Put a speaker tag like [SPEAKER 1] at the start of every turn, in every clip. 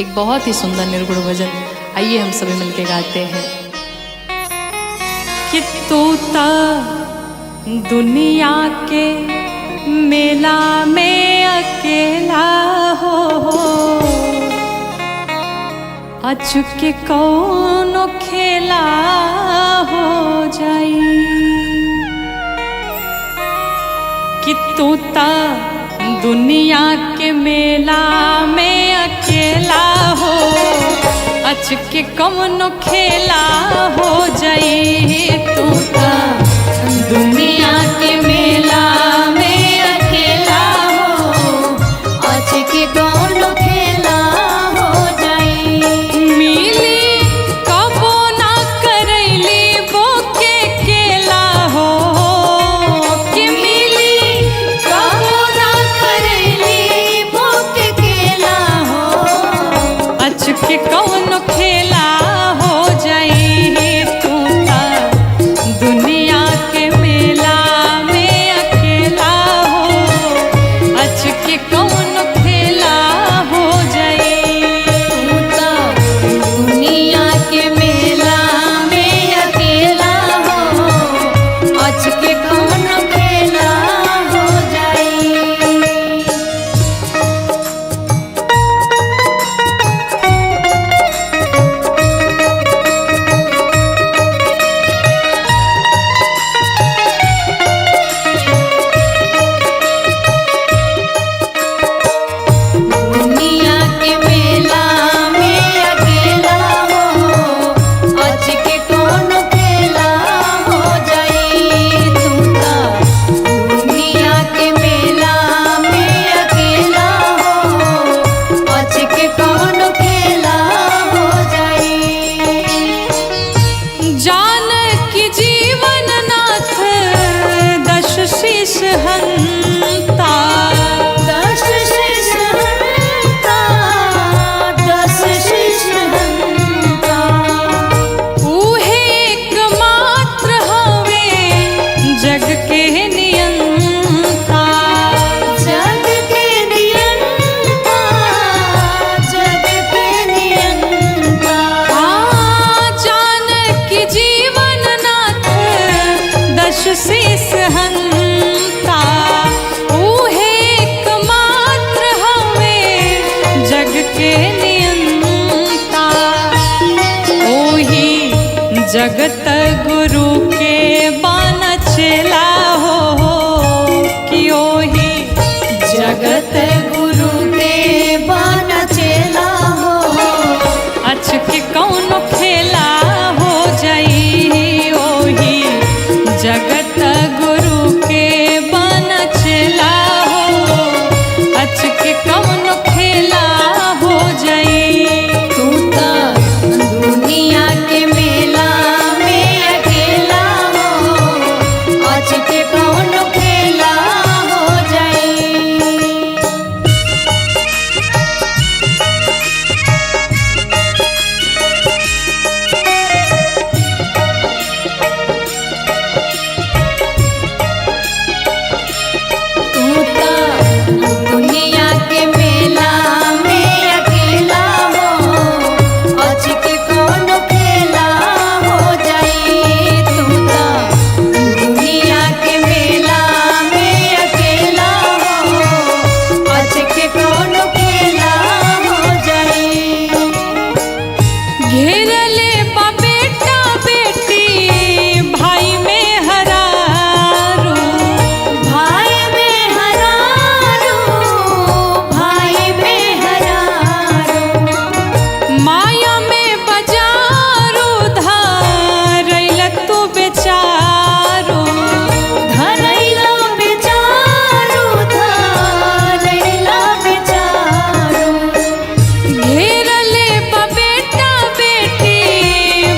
[SPEAKER 1] एक बहुत ही सुंदर निर्गुण भजन, आइए हम सभी मिलके गाते हैं। कि तोता दुनिया के मेला में अकेला हो, अचुके कौनो खेला हो जाई। कि तोता दुनिया के मेला में अकेला हो, अचके कौनो खेला हो जाई। तोता दुनिया के मेला में अकेला हो, अचके कौनो खेला हो जाई। मिली कबो ना करैली बोके केला हो, कि मिली कबो ना करैली बोके केला हो, अचके कौनो खेला हो जाई। तोता दुनिया के मेला में अकेला हो, अचके कौनो खेला हो जाई। तोता दुनिया के मेला में अकेला हो, अचके कौनो खेला हो जाई। दुनिया के मेला में अकेला हो, अचके कौनो खेला हो जाई। तोता दुनिया के मेला में अकेला हो, अचके कौनो खेला हो जाई। जान की जीवन नाथ दश शीश हंता, दश शीश हंता, दश शीश हंता। ऊहे एकमात्र हवे जग के नियंता, जग के नियंता, जग के नियंता। जान की जीवन नाथ दश शीश हंता, ऊहे एकमात्र हवे जग के नियंता। ओही जगत गुरु के बान चेला हो, कि ओही जगत गुरु के बान चेला हो, अचके कौनो खेला हो जाई। ओही जगत गुरु के बान चेला हो, अचके कौनो खेला हो जाई। तोता दुनिया के मेला में अकेला हो, अचके कौनो खेला हो जाई। तोता दुनिया के मेला में अकेला हो, अचके कौनो खेला हो जाई। तोता दुनिया के मेला में अकेला हो, अचके कौनो खेला हो जाई। घेरले बा बेटा बेटी भाई में हरारू, भाई में हरारू, भाई में हरारू। माया में बजारू धरैल तू बेचारू, धरैल बेचारू, धरैल बेचारू। घेरले बा बेटा बेटी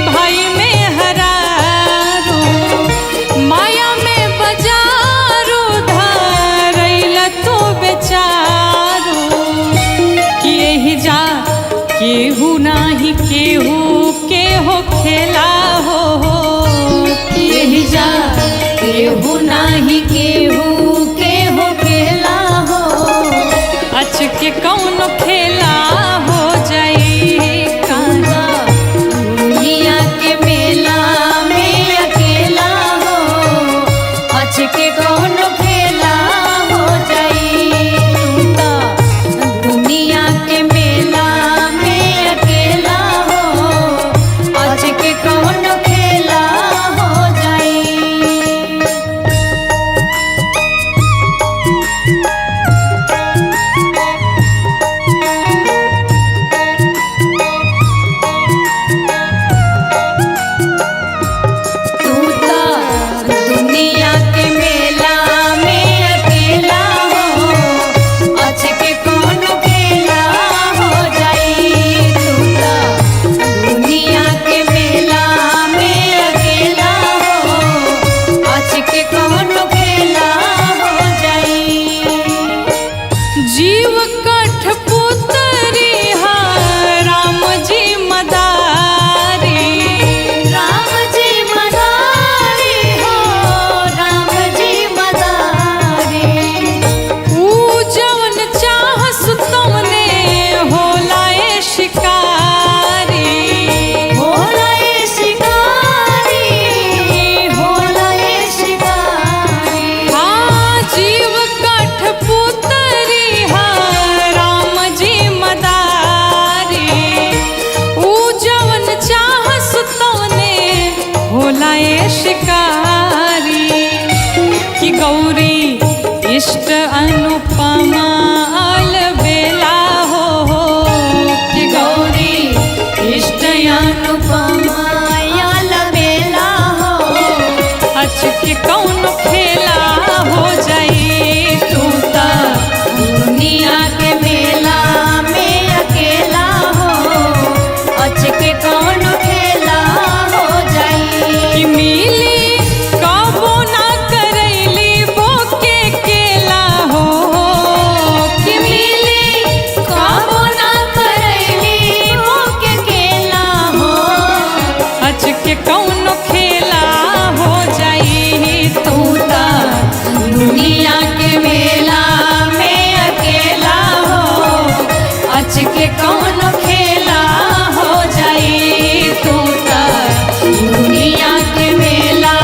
[SPEAKER 1] भाई में हरारू, माया में बजारू धरैल तू बेचारू। कि एही जा केहू नाही केहू के हो खेला हो, कि एही जा केहू नाही केहू के हो खेला हो, अचके कौनो खेला हो जाई। कौन खेला हो जाई तू ता दुनिया के मेला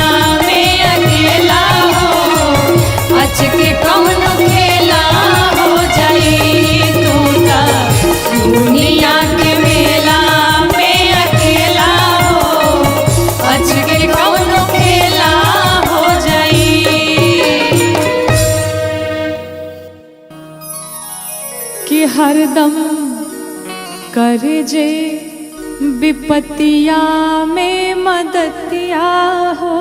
[SPEAKER 1] में अकेला हो अच के कौन खेला हो जाई तू ता दुनिया के मेला में अकेला हो अच के कौन खेला हो जाई। कि हरदम कर जे विपतिया में मदतिया हो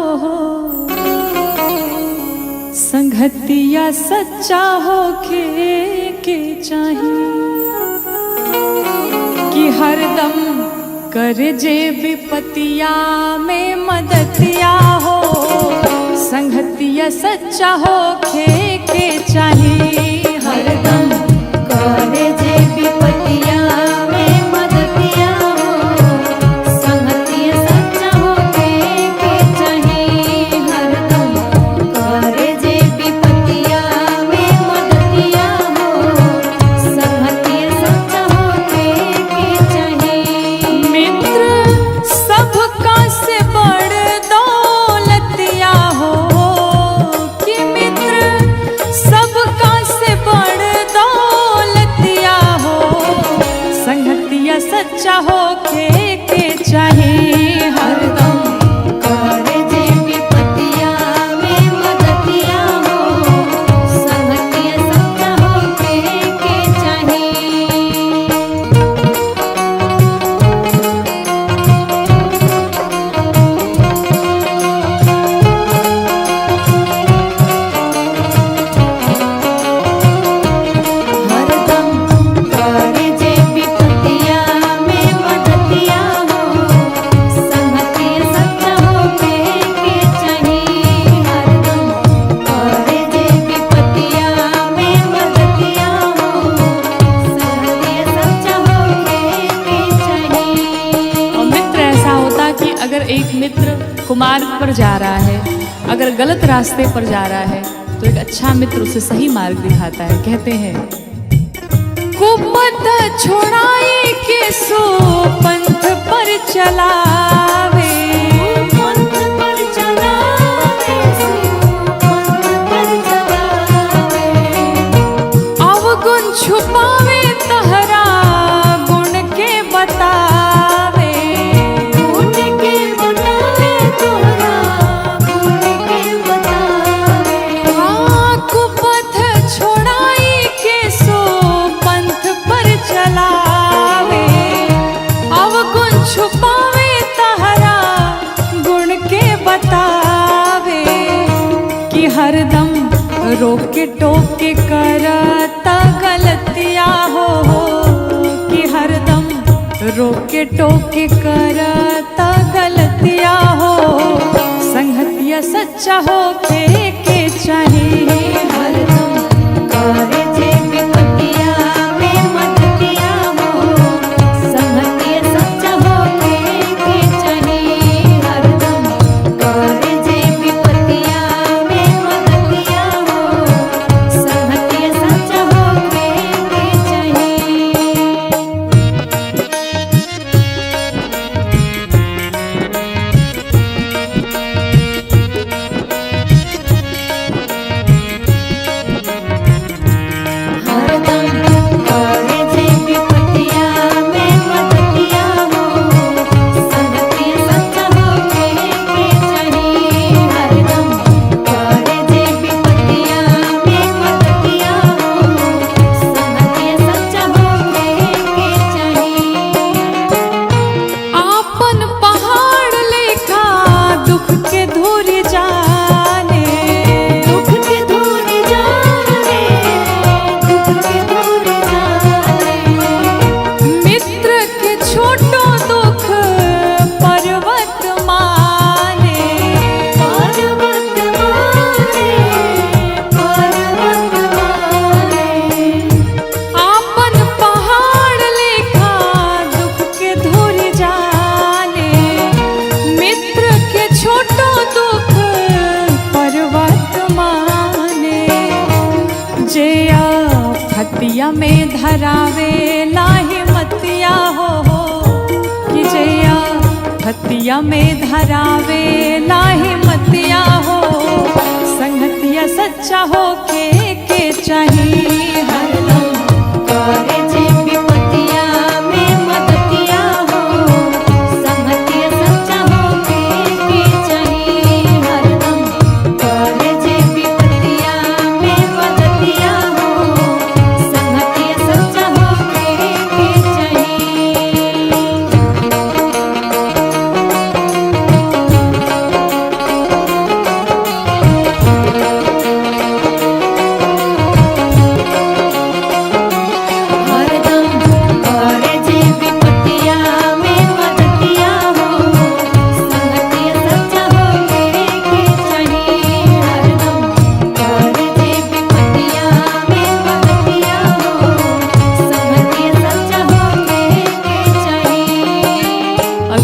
[SPEAKER 1] संगतिया सच्चा हो के चाहिए। कि हरदम कर जे विपतिया में मदतिया हो संगतिया सच्चा हो के चाहिए। हरदम करे जे विपतिया में मदतिया हो संगतिया सच्चा हो के चाहिए। हरदम करे जे विपतिया में मदतिया हो संगतिया सच्चा हो के चाहिए। मित्र सबका से बड़ दौलतिया हो कि मित्र सबका से बड़ दौलतिया हो संगतिया सच्चा हो के चाहिए। हरदम करे जे विपतिया में मदतिया हो संगतिया सच्चा हो के चाहिए। हरदम करे जे विपतिया में मदतिया हो संगतिया सच्चा हो के चाहिए। हरदम करे जे विपतिया में मदतिया हो संगतिया सच्चा हो के चाहिए। और मित्र ऐसा होता कि अगर एक मित्र कुमार्ग पर जा रहा है अगर गलत रास्ते पर जा रहा है तो एक अच्छा मित्र उसे सही मार्ग दिखाता है। कहते हैं कुपथ छोड़ाई के सो पंथ पर चलावे पंथ पर चलावे सो पंथ पर चलावे अवगुण छुपावे तहरा गुण के बतावे गुण के बतावे तोहरा गुण के बतावे। हाँ कुपथ छोड़ाई के सो पंथ पर चलावे अवगुण छुपावे तहरा गुण के बतावे। कि हरदम रोके टोके करता गलतिया हो कि हरदम रोके टोके करता गलतिया हो संगतिया सच्चा हो के चाहिए। हरदम करे जे विपतिया में मदतिया हो संगतिया सच्चा हो के चाहिए। हरदम करे जे विपतिया में मदतिया हो संगतिया सच्चा हो के चाहिए। हतिया में धरावे ला हिम्मत बतिया में धरावे लाहे मतिया हो, संगतिया सच्चा हो के चाहिए हरदम करे जे विपतिया में मदतिया हो, संगतिया सच्चा हो के चाहिए हरदम करे जे विपतिया में मदतिया हो, संगतिया सच्चा हो के चाहिए।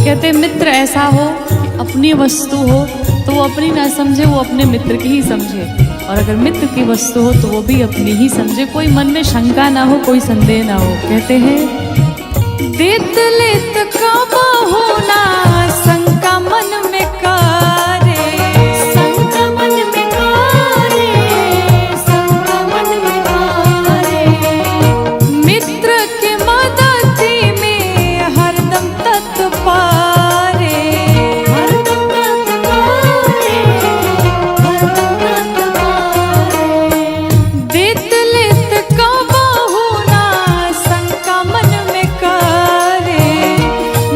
[SPEAKER 1] कहते मित्र ऐसा हो कि अपनी वस्तु हो तो वो अपनी ना समझे, वो अपने मित्र की ही समझे, और अगर मित्र की वस्तु हो तो वो भी अपनी ही समझे, कोई मन में शंका ना हो, कोई संदेह ना हो। कहते हैं देत लेत काबा होना शंका मन में कारे, शंका मन में कारे, शंका मन में कारे, मित्र के मदति में हरदम तत्पारे, हरदम तत्पारे, हरदम तत्पारे, देत लेत काबा होना शंका मन में कारे,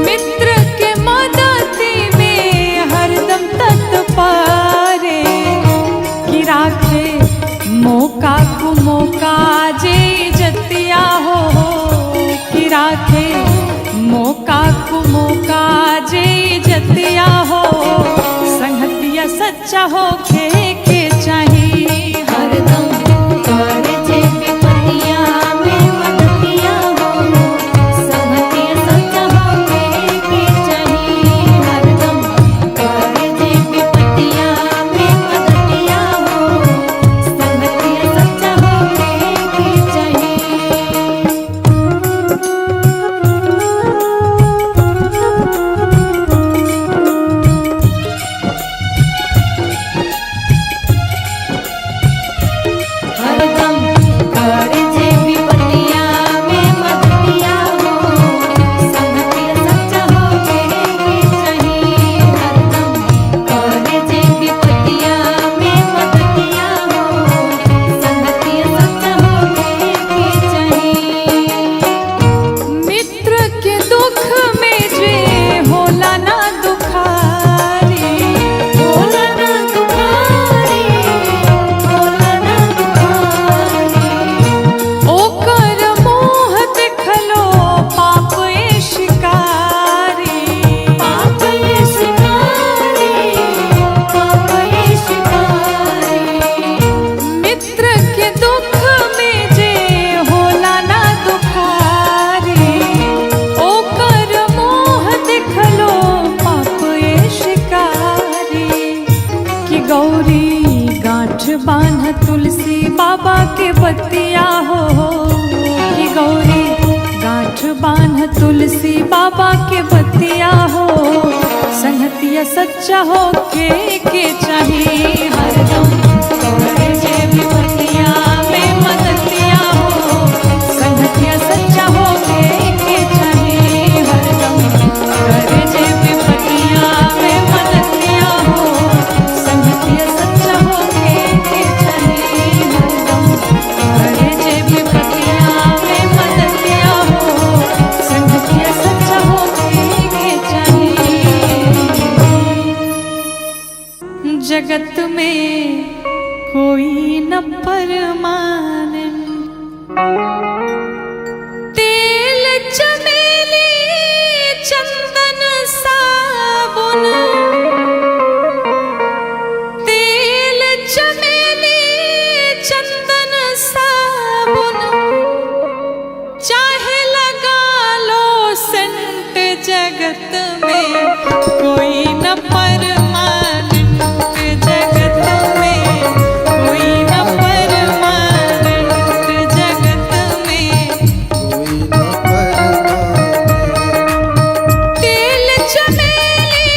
[SPEAKER 1] मित्र के मदति में हरदम तत्पारे, कि राखे मौका को मौका जे जतिया हो, कि राखे मौका को मौका जे जतिया हो, संगतिया सच्चा हो के चाहिए हरदम करे जे विपतिया में मदतिया हो, संगतिया सच्चा हो के चाहिए हरदम करे जे विपतिया में मदतिया हो, संगतिया सच्चा हो के चाहिए। हरदम करे जे विपतिया में मदतिया हो, संगतिया सच्चा हो के चाहिए हरदम करे जे विपतिया में मदतिया हो, संगतिया सच्चा हो के चाहिए। मित्र के दुख में जे होला ना दुखारी, होला ना दुखारी, होला ना दुखारी, ओकर मोह देखलो पाप ए शिकारी, पाप ए शिकारी, पाप ए शिकारी, मित्र के दुख में जे होला ना दुखारी, ओकर मोह देखलो पाप ए शिकारी, कि गौरी गांठ बांध तुलसी बाबा के बतिया हो, कि गौरी गांठ बांध तुलसी बाबा के बतिया हो, संगतिया सच्चा हो के चाहिए हरदम करे जे विपतिया में मदतिया हो, संगतिया सच्चा हो के चाहिए हरदम करे जे विपतिया में मदतिया हो, संगतिया सच्चा हो के चाहिए हरदम करे जे विपतिया में मदतिया हो, संगतिया सच्चा हो के चाहिए। जगत में कोई न परमाने, तेल चमेली चंदन साबुन, तेल चमेली चंदन साबुन, चाहे लगा लो सेंट, जगत में कोई न परमानेंट, जगत में कोई न परमानेंट, जगत में कोई न परमानेंट, तेल चमेली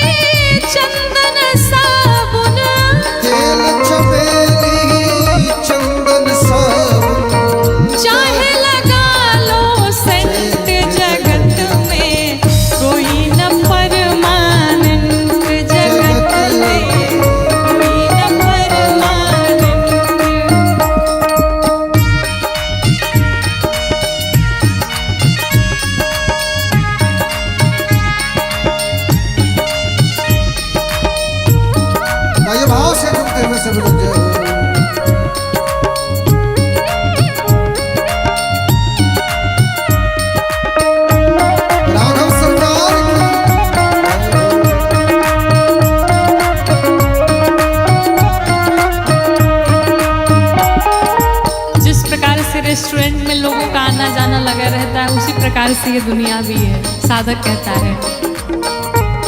[SPEAKER 1] प्रकार से ये दुनिया भी है। साधक कहता है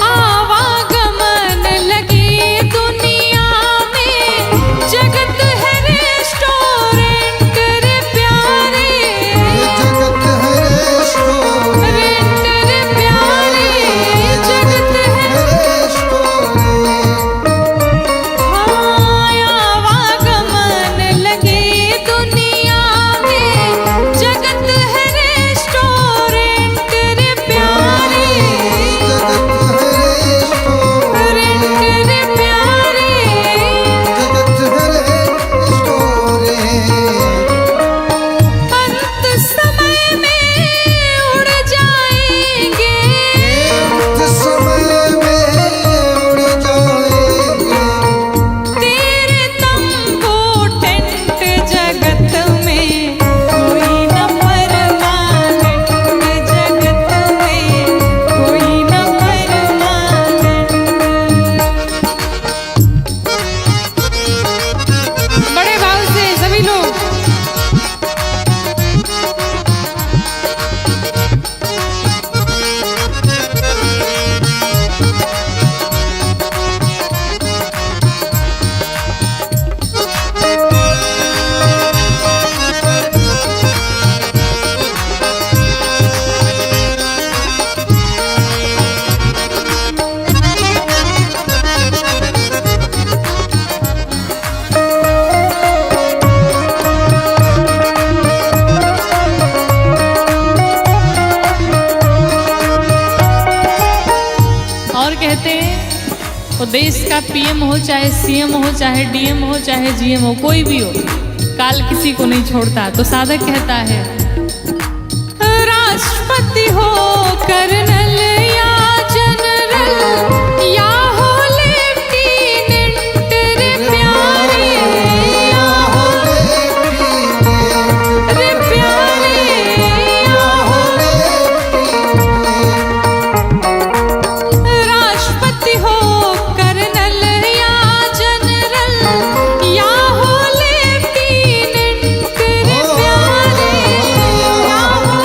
[SPEAKER 1] आवागमन लगी दुनिया में, जगत है रेस्टोरेंट रे प्यारे,
[SPEAKER 2] जगत है रेस्टोरेंट
[SPEAKER 1] रे प्यारे, जगत है
[SPEAKER 2] रेस्टोरेंट।
[SPEAKER 1] आवागमन लगी दुनिया में, जगत है रेस्टोरेंट रे प्यारे,
[SPEAKER 2] जगत है रेस्टोरेंट
[SPEAKER 1] रे प्यारे।
[SPEAKER 2] जगत है रेस्टोरेंट।
[SPEAKER 1] अंत समय में उड़ जाएंगे,
[SPEAKER 2] अंत समय में उड़ जाएंगे,
[SPEAKER 1] तेरे तंबू टेंट जगत में, कोई न परमानेंट जगत में, कोई न परमानेंट। बड़े भाव से सभी लोग और कहते हैं वो देश का पीएम हो, चाहे सीएम हो, चाहे डीएम हो, चाहे जीएम हो, कोई भी हो, काल किसी को नहीं छोड़ता। तो साधक कहता है राष्ट्रपति हो, कर्नल या जनरल या हो लेफ्टिनेंट रे प्यारे, या हो रे प्यारे, या हो राष्ट्रपति हो, कर्नल या जनरल या हो लेफ्टिनेंट रे प्यारे, या हो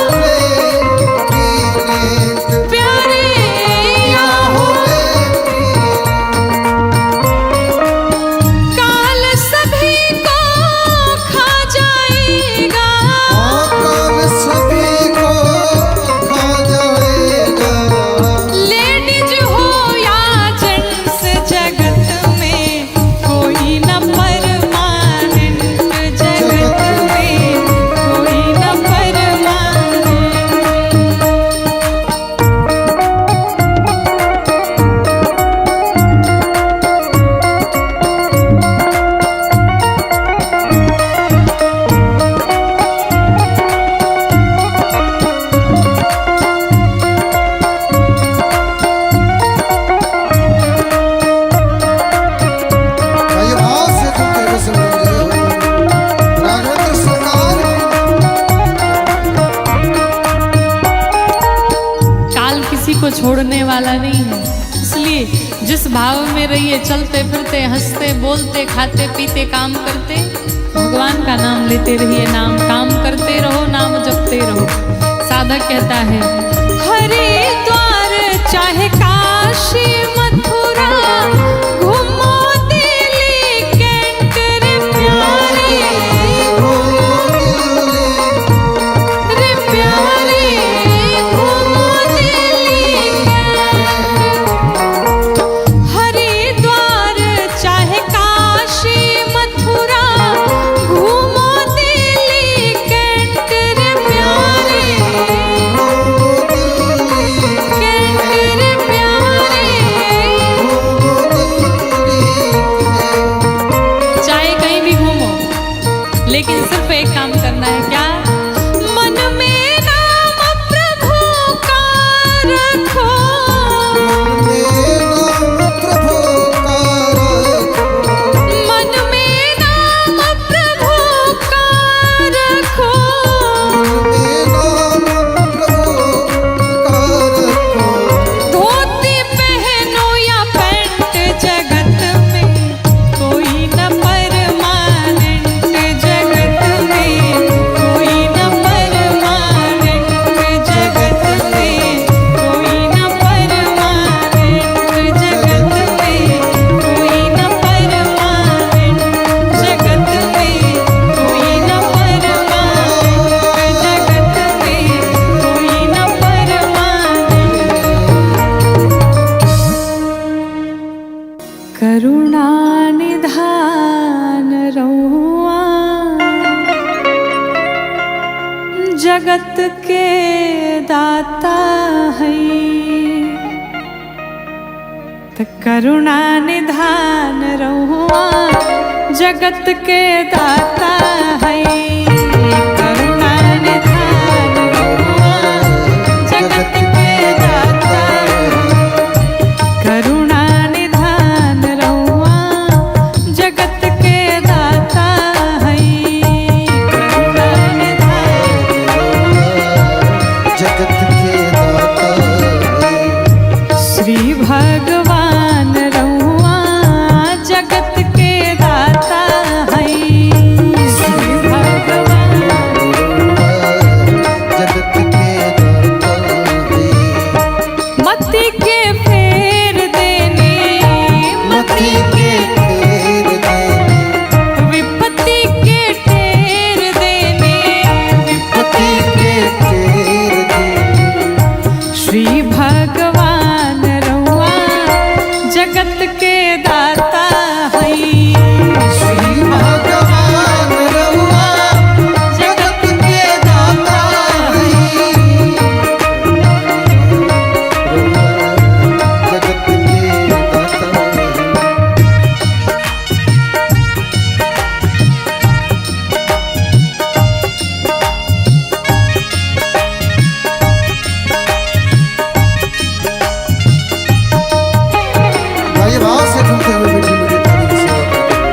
[SPEAKER 1] प्यारे, या हो काल सभी को खा जाएगा,
[SPEAKER 2] काल सभी को खा जाएगा,
[SPEAKER 1] लेडीज हो या जेंट्स जगत में, कोई न परमानेंट जगत में, कोई न परमानेंट।
[SPEAKER 2] भाई भाव से तुम कैसे सुन रहे हो? राघवेंद्र सरकार
[SPEAKER 1] काल किसी को छोड़ने वाला नहीं है, इसलिए जिस भाव में रहिए, चलते फिरते हंसते बोलते खाते पीते काम करते, भगवान का नाम लेते रहिए, नाम काम करते रहो, नाम जपते रहो। साधक कहता है हरिद्वार चाहे काशी मथुरा, घूमो दिल्ली कैंट रे प्यारे, रे प्यारे, घूमो दिल्ली कैंट। हरिद्वार चाहे काशी मथुरा, घूमो दिल्ली कैंट रे प्यारे, त करुणा निधान रहुआ जगत के दाता है। करुणा निधान रहुआ जगत के दाता करुणा निधान रहुआ जगत के दाता है। करुणा निधान
[SPEAKER 2] जगत के दाता
[SPEAKER 1] श्री भगवान रहुआ जगत के दाता है। श्री भगवान
[SPEAKER 2] जगत के दाता है।
[SPEAKER 1] मति के फेर देने
[SPEAKER 2] मति के फेर देने
[SPEAKER 1] विपत्ति के ठेर देने
[SPEAKER 2] विपत्ति के फेर देने
[SPEAKER 1] श्री भगवान रहुआ जगत के दाता है।
[SPEAKER 2] श्री भगवान रहुआ जगत के दाता है। जगत के दाता है। भाई भाव से झूमते हुए मीठी मीठी ताली की सेवा करते हैं।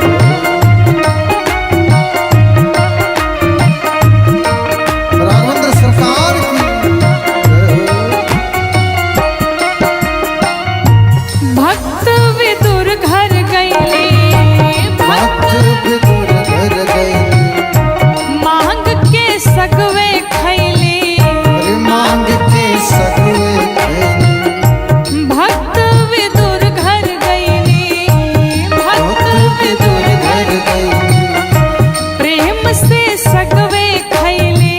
[SPEAKER 2] राघवेंद्र सरकार की जय हो।
[SPEAKER 1] भक्त विदुर घर गईले
[SPEAKER 2] भक्त विदुर घर गए
[SPEAKER 1] मांग के सगवे खैले।
[SPEAKER 2] अरे मांग के सगवे खैले।
[SPEAKER 1] भक्त विदुर घर गईले भक्त विदुर घर
[SPEAKER 2] गए
[SPEAKER 1] प्रेम से सगवे खैले।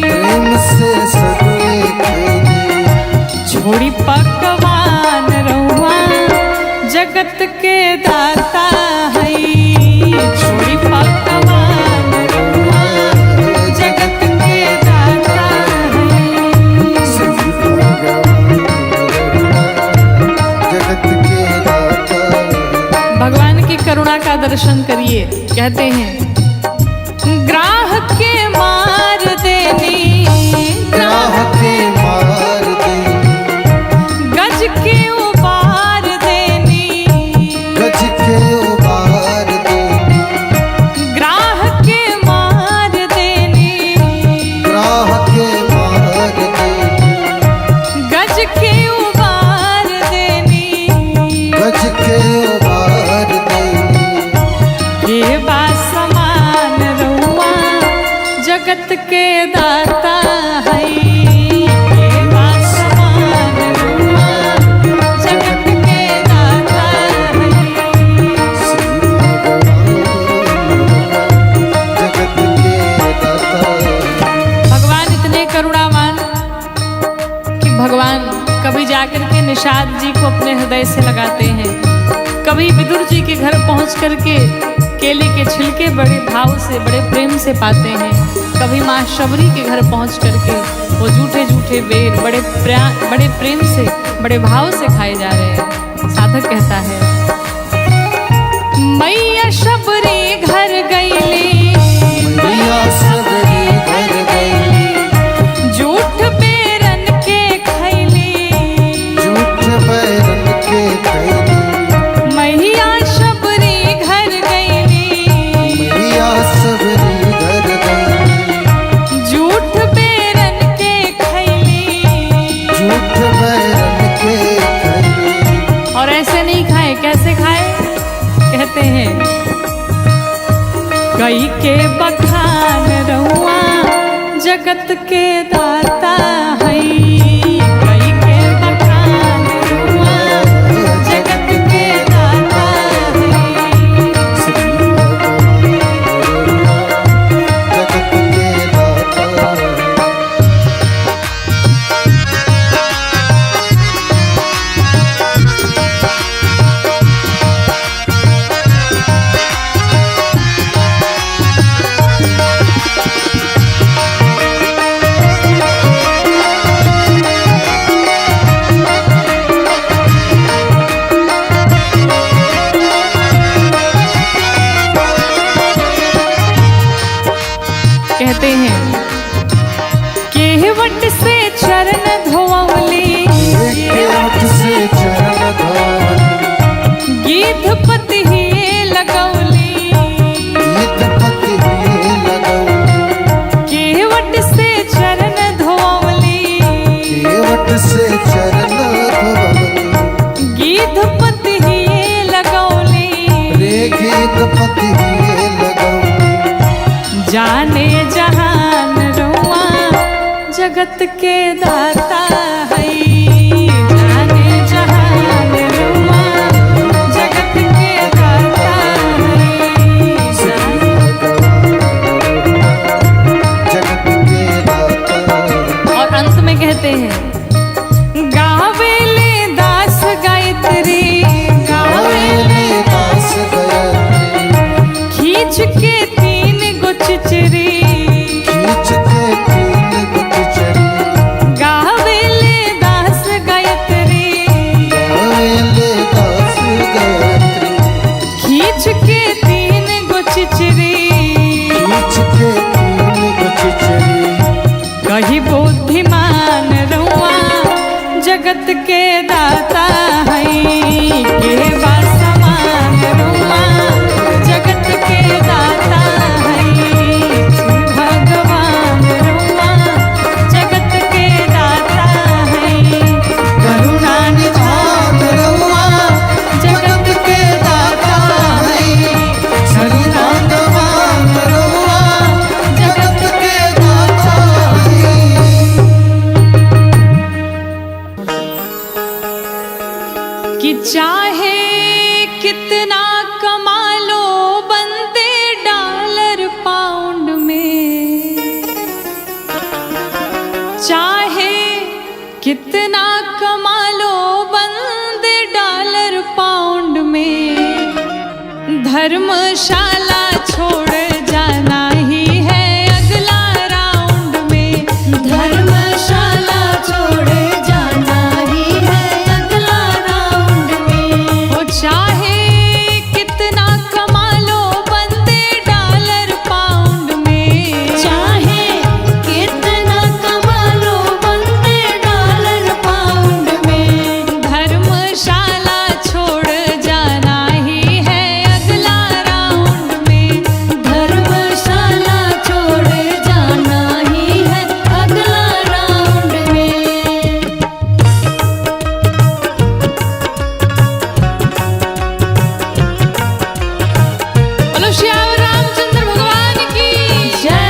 [SPEAKER 2] प्रेम से सगवे खैले।
[SPEAKER 1] छोड़ी पकवान रहुआ जगत के दाता है। छोड़ी पकवान रहुआ जगत के दाता है।
[SPEAKER 2] श्री भगवान जगत के दाता
[SPEAKER 1] भगवान की करुणा का दर्शन करिए। कहते हैं ग्राह के मार देनी
[SPEAKER 2] ग्राह के मार देने
[SPEAKER 1] गज के उबार देनी
[SPEAKER 2] गज के उबार देने
[SPEAKER 1] ग्राह के मार देनी
[SPEAKER 2] ग्राह के मार देने
[SPEAKER 1] गज के उबार देनी
[SPEAKER 2] गज के उबार देने
[SPEAKER 1] के बा समान रहुआ जगत के दाता है। के बा समान रहुआ जगत के दाता है।
[SPEAKER 2] श्री भगवान जगत के दाता
[SPEAKER 1] भगवान इतने करुणावान कि भगवान कभी जाकर के निषाद जी को अपने हृदय से लगाते हैं। कभी विदुर जी के घर पहुंच करके केले के छिलके बड़े भाव से बड़े प्रेम से पाते हैं। कभी माँ शबरी के घर पहुंच करके वो झूठे झूठे बेर बड़े प्रेम से बड़े भाव से खाए जा रहे हैं। साधक कहता है मैया शबरी घर गईली
[SPEAKER 2] मैया सबरी घर गई
[SPEAKER 1] झूठ बेरन के खैली।
[SPEAKER 2] झूठ बैरन के खैली
[SPEAKER 1] मैया शबरी घर गईली
[SPEAKER 2] मैया सबरी घर गई
[SPEAKER 1] झूठ बेरन के खैली।
[SPEAKER 2] झूठ बैरन के खैली
[SPEAKER 1] और ऐसे नहीं खाए, कैसे खाए? कहते हैं कई के बखान रहुआ जगत के दाता है। कई के बखान रहुआ जगत के दाता है।
[SPEAKER 2] श्री भगवान जगत के दाता से चरण धोवली
[SPEAKER 1] गीत पति लगौली
[SPEAKER 2] रे गीत पति लगौली
[SPEAKER 1] जाने जहान रुआ जगत के दाता है जाने जहान रुआ जगत के दाता
[SPEAKER 2] जगत के दाता।
[SPEAKER 1] और अंत में कहते हैं गावेले दास गायत्री
[SPEAKER 2] गावेले दास गायत्री
[SPEAKER 1] खींच के तीन गो चिचरी
[SPEAKER 2] खींच के तीन गुट चरी
[SPEAKER 1] गावेले दास गायत्री
[SPEAKER 2] गावेले दास गायत्री
[SPEAKER 1] खींच के तीन गो चिचरी
[SPEAKER 2] खींच के तीन गुट चरी
[SPEAKER 1] कही बुद्धिमान रुआ जगत के दाता है के बा समान रुआ जगत के दाता है भगवान रुआ जगत के दाता है करुणा निधान रुआ जगत के दाता है करुणा
[SPEAKER 2] भगवान रुआ जगत के दाता है।
[SPEAKER 1] कि चाहे कितना कमा लो बंदे डॉलर पाउंड में चाहे कितना कमा लो बंदे डॉलर पाउंड में धर्मशाला छोड़ जाना ही है अगला राउंड में धर्मशाला छोड़ जाना ही है अगला राउंड में वो चाहे कितना कमा लो बंदे डॉलर पाउंड में चाहे कितना कमा लो बंदे डॉलर पाउंड में धर्मशाला छोड़ जाना ही है अगला राउंड में धर्मशाला छोड़ जाना ही है अगला राउंड में। बोलो श्याम रामचंद्र भगवान की जय।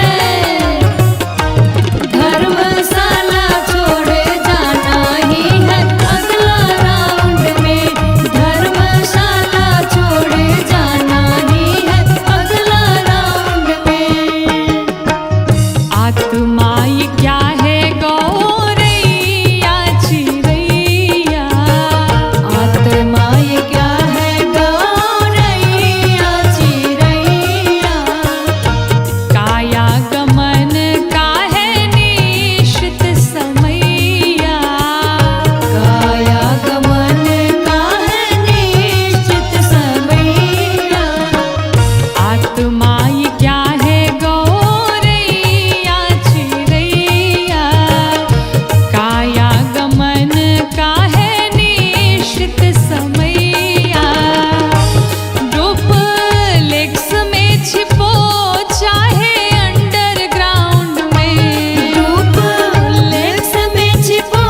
[SPEAKER 1] धर्मशाला छोड़ जाना ही है अगला राउंड में धर्मशाला छोड़ जाना ही है अगला राउंड में। आत्माई क्या है गौरैया चिरैया आत्माई क्या है गौरैया चिरैया काया गमन का है निश्चित समैया काया गमन का है निश्चित समैया आत्माई क्या है गौरैया चिरैया काया गमन का है निश्चित समैया डुप्लेक्स में छिपो चाहे अंडरग्राउंड में डुप्लेक्स में छिपो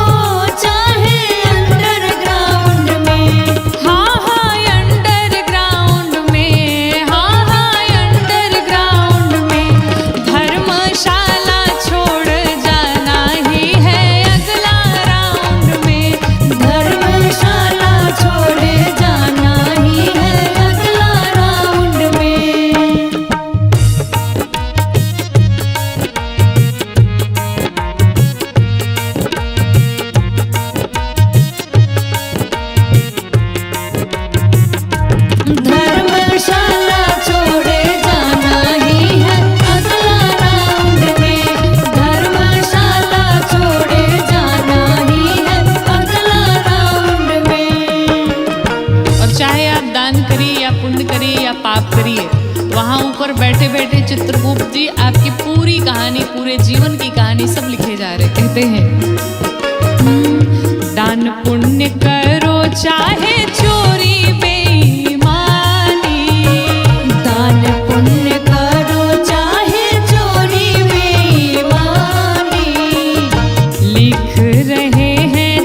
[SPEAKER 1] चाहे अंडरग्राउंड में हाँ हाँ अंडरग्राउंड में हाँ हाँ अंडरग्राउंड में धर्मशाला छोड़ जाना ही है अगला राउंड में धर्मशाला छोड़ जाना ही है अगला राउंड में। धर्मशाला छोड़ जाना ही है अगला राउंड में धर्मशाला छोड़ जाना ही है अगला राउंड में। और चाहे आप दान करिए या पुण्य करिए या पाप करिए वहाँ ऊपर बैठे बैठे चित्रगुप्त जी आपकी पूरी कहानी पूरे जीवन की कहानी सब लिखे जा रहे कहते हैं दान पुण्य करो चाहे चोरी बेईमानी दान पुण्य करो चाहे चोरी बेईमानी लिख रहे हैं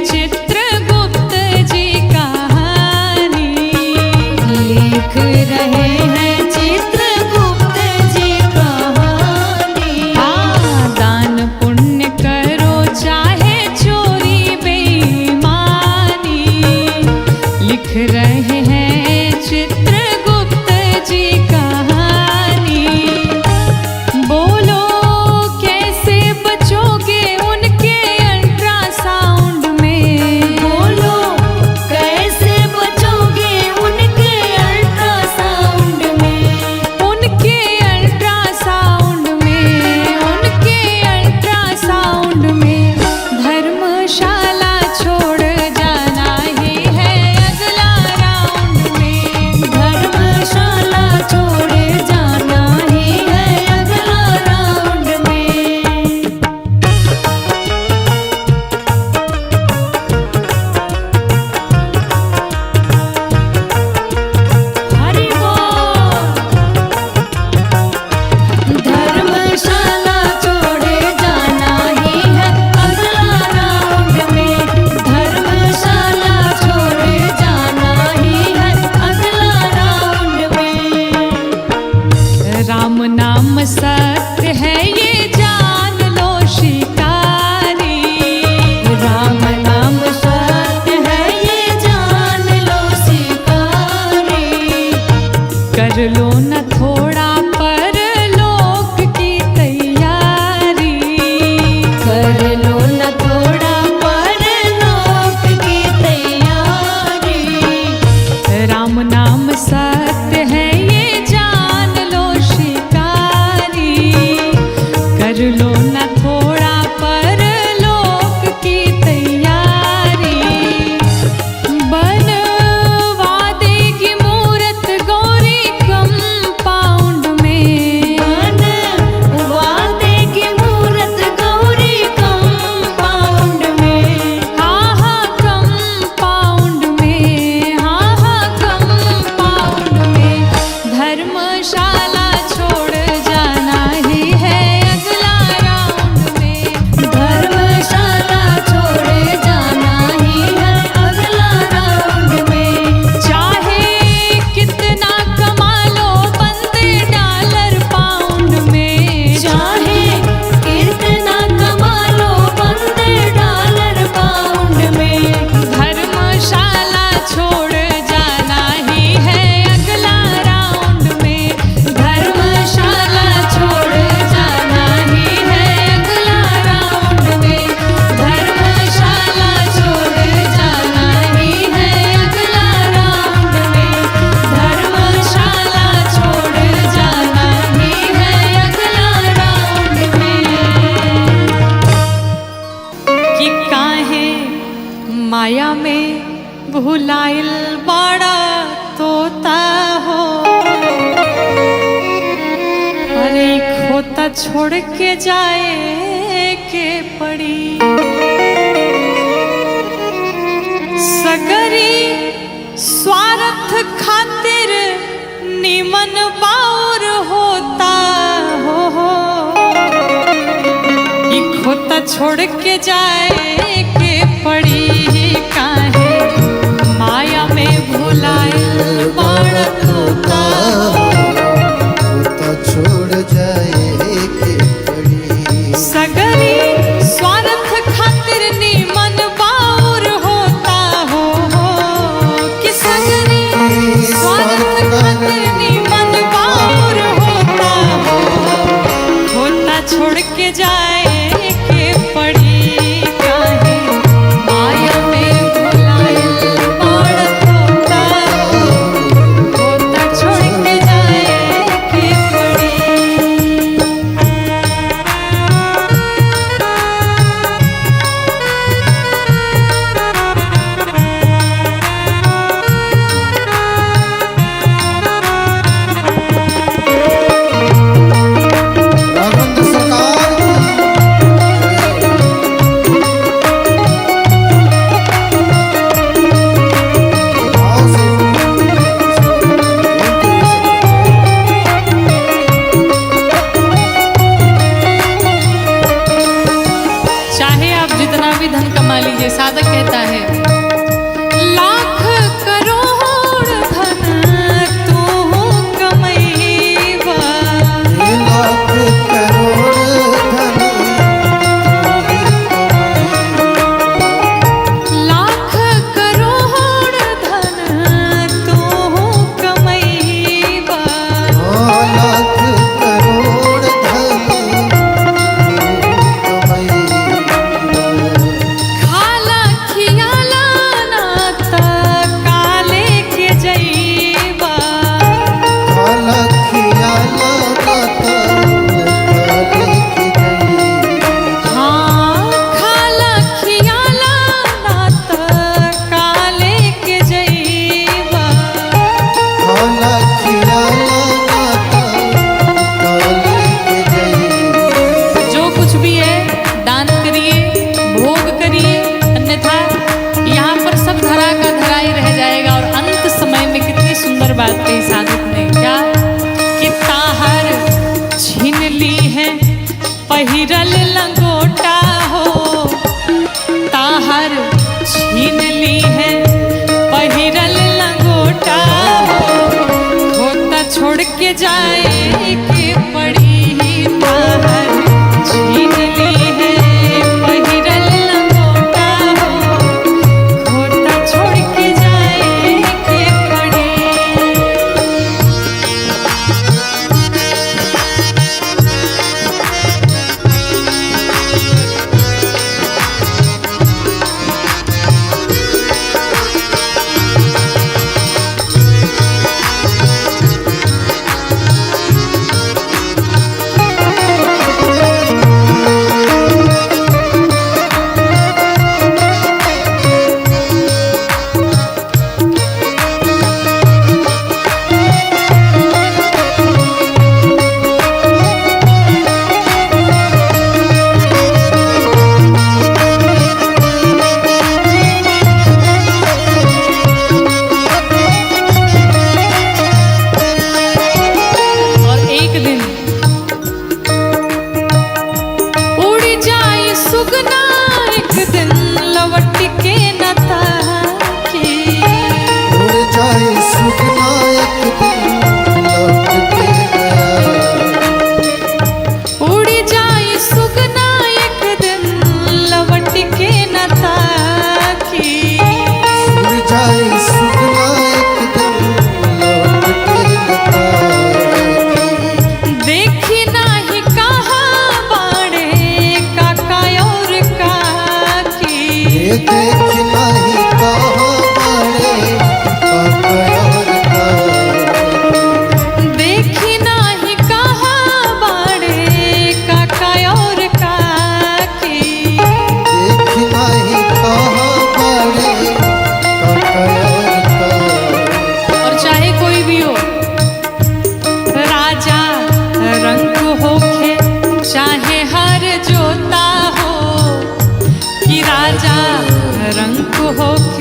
[SPEAKER 1] माया में भुलाइल बड़ा तोता हो। अरे खोता छोड़ के जाए के पड़ी। सगरी स्वार्थ खातिर निमन बाउर होता हो। ई खोता छोड़ के जाए के पड़ी। काहे माया में भुलाइल बड़ा तोता हो।
[SPEAKER 2] तो छोड़ जाए के पड़ी।
[SPEAKER 1] सगरी स्वार्थ खातिर निमन बाउर होता हो। कि सगरी स्वार्थ खातिर निमन बाउर होता हो। होता छोड़ के जाए के पड़ी। काहे माया में भुलाइल बड़ा तोता हो। होता छोड़ के जाए के पड़ी।
[SPEAKER 2] राघवेंद्र सरकार भाव से
[SPEAKER 1] चाहे आप जितना भी धन कमा लीजिए, साधक कहता है लाख करोड़ धन तू कमैबा।
[SPEAKER 2] लाख करोड़ धन
[SPEAKER 1] लाख करोड़ धन तू कमैबा।
[SPEAKER 2] लाख करोड़ धन कमाई।
[SPEAKER 1] खाला खियाला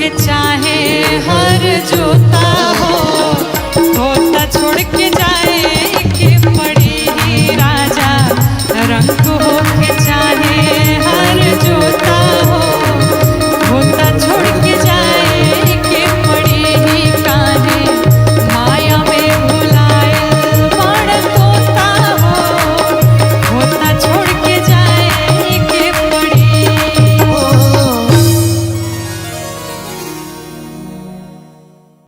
[SPEAKER 1] चाहे हर जोता